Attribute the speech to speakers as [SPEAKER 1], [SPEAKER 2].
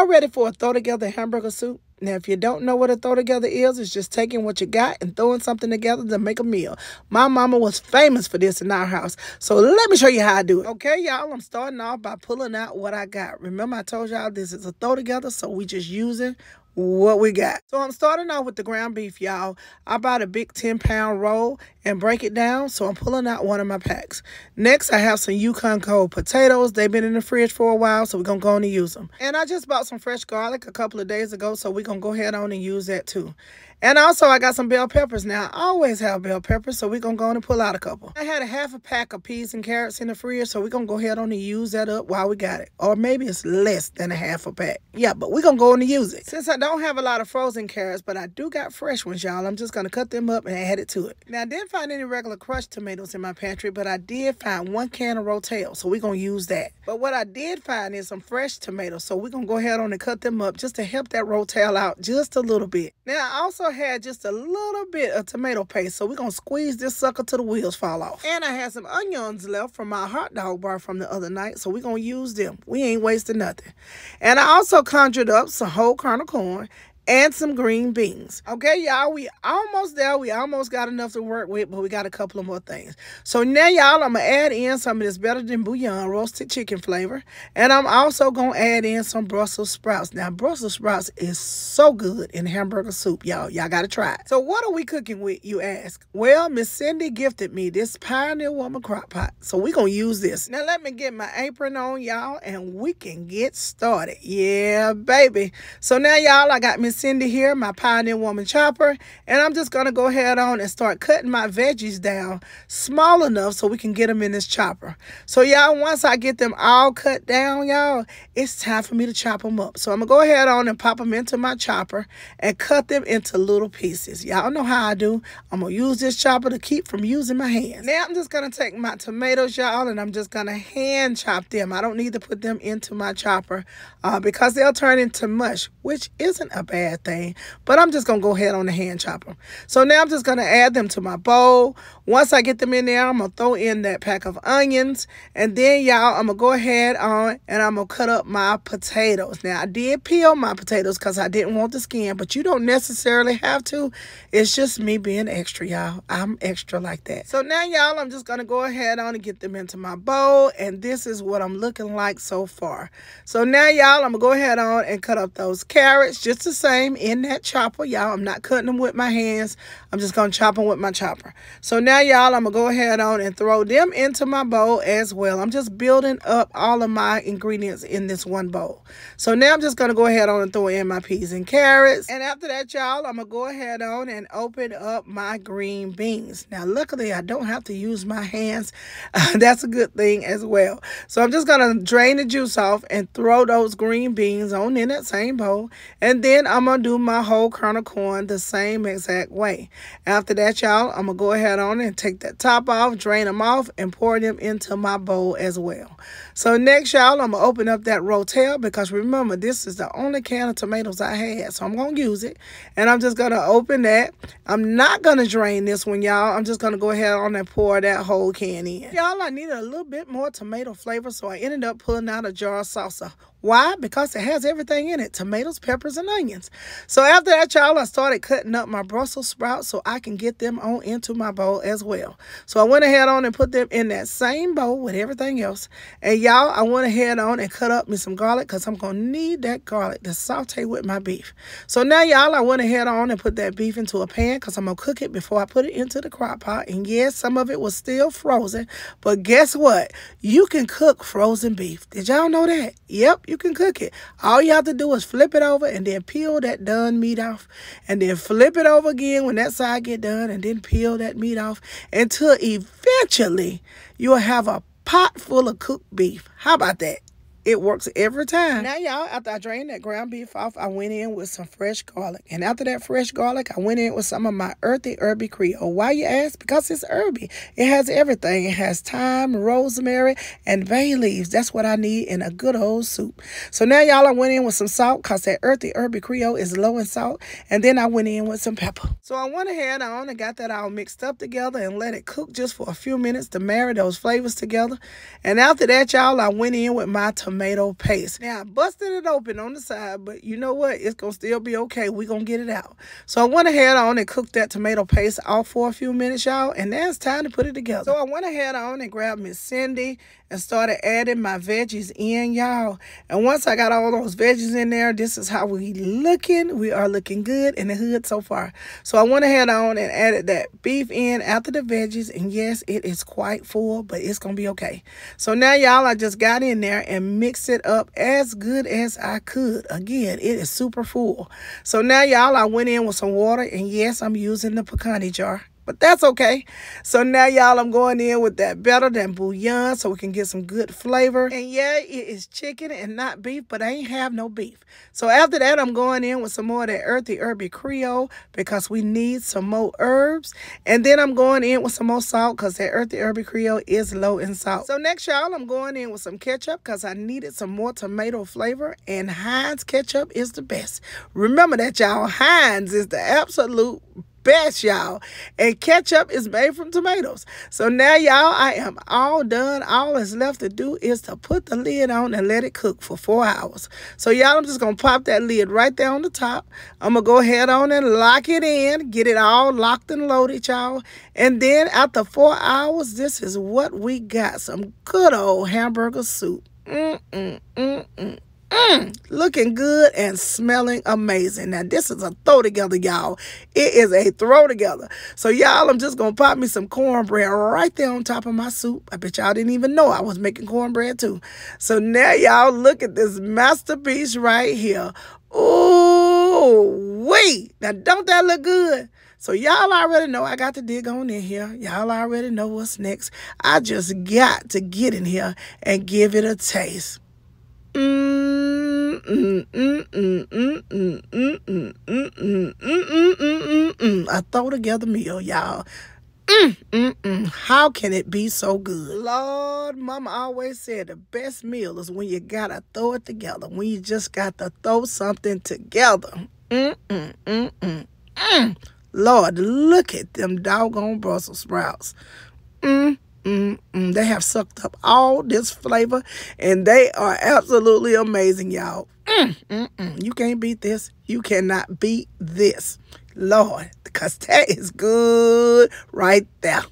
[SPEAKER 1] y'all ready for a throw together hamburger soup? Now, if you don't know what a throw together is, it's just taking what you got and throwing something together to make a meal. My mama was famous for this in our house. So let me show you how I do it. Okay, y'all, I'm starting off by pulling out what I got. Remember I told y'all this is a throw together, so we just using what we got. So I'm starting off with the ground beef, y'all. I bought a big 10-pound roll and break it down, so I'm pulling out one of my packs. Next, I have some Yukon Gold potatoes. They've been in the fridge for a while, so we're going to go on and use them. And I just bought some fresh garlic a couple of days ago, so we're going to go ahead on and use that too. And also, I got some bell peppers. Now, I always have bell peppers, so we're going to go on and pull out a couple. I had a half a pack of peas and carrots in the fridge, so we're going to go ahead on and use that up while we got it. Or maybe it's less than a half a pack. Yeah, but we're going to go on and use it. Since I don't have a lot of frozen carrots, but I do got fresh ones, y'all, I'm just going to cut them up and add it to it. Now, I didn't find any regular crushed tomatoes in my pantry, but I did find 1 can of Rotel, so we're going to use that. But what I did find is some fresh tomatoes, so we're going to go ahead on and cut them up just to help that Rotel out just a little bit. Now, I also had just a little bit of tomato paste, so we're going to squeeze this sucker till the wheels fall off. And I had some onions left from my hot dog bar from the other night, so we're going to use them. We ain't wasting nothing. And I also conjured up some whole kernel corn and some green beans. Okay, y'all, we almost there. We almost got enough to work with, but we got a couple of more things. So now, y'all, I'm going to add in some of this Better Than Bouillon roasted chicken flavor. And I'm also going to add in some Brussels sprouts. Now, Brussels sprouts is so good in hamburger soup, y'all. Y'all got to try it. So what are we cooking with, you ask? Well, Miss Cindy gifted me this Pioneer Woman crock pot. So we're going to use this. Now, let me get my apron on, y'all, and we can get started. Yeah, baby. So now, y'all, I got Miss Cindy here, my Pioneer Woman chopper, and I'm just going to go ahead on and start cutting my veggies down small enough so we can get them in this chopper. So, y'all, once I get them all cut down, y'all, it's time for me to chop them up. So I'm going to go ahead on and pop them into my chopper and cut them into little pieces. Y'all know how I do. I'm going to use this chopper to keep from using my hands. Now I'm just going to take my tomatoes, y'all, and I'm just going to hand chop them. I don't need to put them into my chopper because they'll turn into mush, which isn't a bad thing, but I'm just gonna go ahead on the hand chopper. So now I'm just gonna add them to my bowl. Once I get them in there, I'm gonna throw in that pack of onions, and then, y'all, I'm gonna go ahead on and I'm gonna cut up my potatoes. Now, I did peel my potatoes because I didn't want the skin, but you don't necessarily have to. It's just me being extra, y'all. I'm extra like that. So now, y'all, I'm just gonna go ahead on and get them into my bowl, and this is what I'm looking like so far. So now, y'all, I'm gonna go ahead on and cut up those carrots just the same in that chopper, y'all. I'm not cutting them with my hands. I'm just going to chop them with my chopper. So now, y'all, I'm going to go ahead on and throw them into my bowl as well. I'm just building up all of my ingredients in this one bowl. So now I'm just going to go ahead on and throw in my peas and carrots. And after that, y'all, I'm going to go ahead on and open up my green beans. Now, luckily, I don't have to use my hands. That's a good thing as well. So I'm just going to drain the juice off and throw those green beans on in that same bowl. And then I'm going to do my whole kernel corn the same exact way. After that, y'all, I'm going to go ahead on and take that top off, drain them off, and pour them into my bowl as well. So next, y'all, I'm going to open up that Rotel because remember, this is the only can of tomatoes I had. So I'm going to use it. And I'm just going to open that. I'm not going to drain this one, y'all. I'm just going to go ahead on and pour that whole can in. Y'all, I needed a little bit more tomato flavor, so I ended up pulling out a jar of salsa. Why? Because it has everything in it, tomatoes, peppers, and onions. So after that, y'all, I started cutting up my Brussels sprouts so I can get them on into my bowl as well. So I went ahead on and put them in that same bowl with everything else. And y'all, I went ahead on and cut up me some garlic because I'm going to need that garlic to saute with my beef. So now, y'all, I went ahead on and put that beef into a pan because I'm going to cook it before I put it into the crock pot. And yes, some of it was still frozen, but guess what? You can cook frozen beef. Did y'all know that? Yep, you can cook it. All you have to do is flip it over and then peel that done meat off, and then flip it over again when that side get done, and then peel that meat off until eventually you'll have a pot full of cooked beef. How about that? It works every time. Now, y'all, after I drained that ground beef off, I went in with some fresh garlic. And after that fresh garlic, I went in with some of my earthy herby Creole. Why, you ask? Because it's herby. It has everything. It has thyme, rosemary, and bay leaves. That's what I need in a good old soup. So now, y'all, I went in with some salt because that earthy herby Creole is low in salt. And then I went in with some pepper. So I went ahead on and got that all mixed up together and let it cook just for a few minutes to marry those flavors together. And after that, y'all, I went in with my tomato tomato paste. Now, I busted it open on the side, but you know what? It's going to still be okay. We're going to get it out. So I went ahead on and cooked that tomato paste off for a few minutes, y'all, and now it's time to put it together. So I went ahead on and grabbed Miss Cindy and started adding my veggies in, y'all. And once I got all those veggies in there, this is how we looking. We are looking good in the hood so far. So I went ahead on and added that beef in after the veggies. And yes, it is quite full, but it's going to be okay. So now, y'all, I just got in there and mixed it up as good as I could. Again, it is super full. So now, y'all, I went in with some water. And yes, I'm using the picante jar. But that's okay. So now, y'all, I'm going in with that better than bouillon so we can get some good flavor. And yeah, it is chicken and not beef, but I ain't have no beef. So after that, I'm going in with some more of that earthy herby Creole because we need some more herbs. And then I'm going in with some more salt because that earthy herby Creole is low in salt. So next, y'all, I'm going in with some ketchup because I needed some more tomato flavor. And Heinz ketchup is the best. Remember that, y'all. Heinz is the absolute best, y'all. And ketchup is made from tomatoes. So now, y'all, I am all done. All that's left to do is to put the lid on and let it cook for 4 hours. So, y'all, I'm just going to pop that lid right there on the top. I'm going to go ahead on and lock it in. Get it all locked and loaded, y'all. And then after 4 hours, this is what we got. Some good old hamburger soup. Looking good and smelling amazing. Now, this is a throw together, y'all. It is a throw together. So, y'all, I'm just going to pop me some cornbread right there on top of my soup. I bet y'all didn't even know I was making cornbread, too. So, now, y'all, look at this masterpiece right here. Ooh, wait. Now, don't that look good? So, y'all already know I got to dig on in here. Y'all already know what's next. I just got to get in here and give it a taste. A throw together meal, y'all. How can it be so good? Lord, Mama always said the best meal is when you gotta throw it together. When you just got to throw something together. Lord, look at them doggone Brussels sprouts. They have sucked up all this flavor, and they are absolutely amazing, y'all. You can't beat this. You cannot beat this, Lord, because that is good right there.